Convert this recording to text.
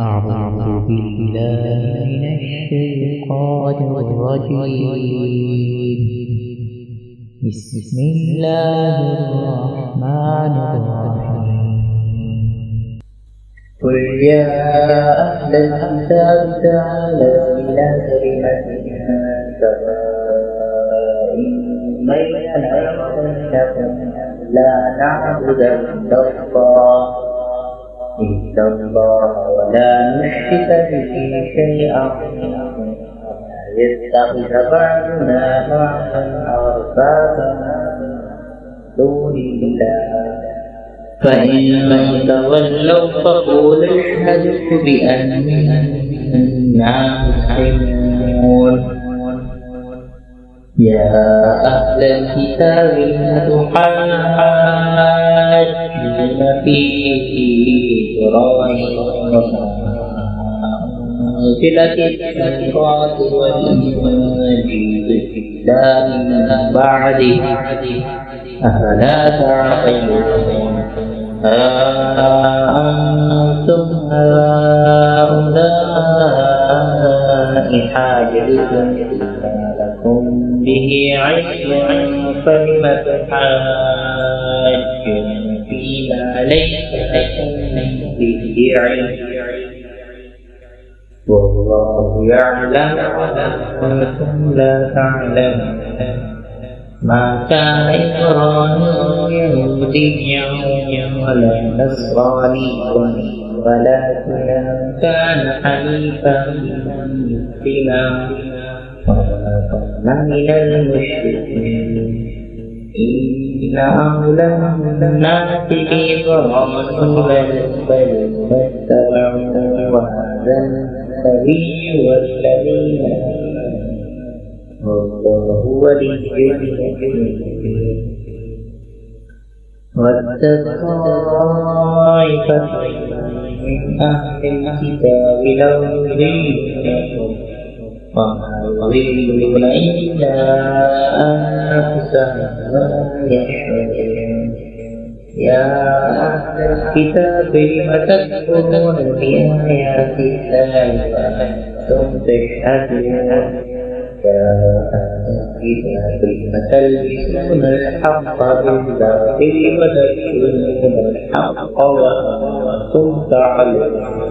أعوذ بالله من الشيطان الرجيم. بسم الله الرحمن الرحيم. قل يا أهل الكتاب تعالوا إلى كلمة سواء بيننا وبينكم لا نعبد إلا الله ولا نشرك به شيئا ولا يتخذ بعضنا بعضا أربابا من دون الله فإن تولوا فقولوا اشهدوا بأننا مسلمون. يا أهل الكتاب لم تحاجون في إبراهيم أنزلت التوراة والإنجيل إلا من بعده أفلا تعقلون. أنتم هؤلاء حاجزتم لكم به علم فلم تحاجون فيما ليس لكم به علم والله يعلم وأنتم لا تعلمون. ما كان إبراهيم يهوديا ولا نصرانيا ولكن كان حنيفا مسلما وما كان من المشركين. إن أولى الناس بإبراهيم الذين اتبعوه وهذا النبي والذين والله ولي المؤمنين. ود طائفة من أهل الكتاب لو يضلونكم وما يضلون إلا أنفسهم وما يشعرون. يا أهل الكتاب لم تكفرون بآيات الله وأنتم تشهدون. يا أهل الكتاب لم تلبسون الحق بالباطل وتكتمون الحق وأنتم تعلمون.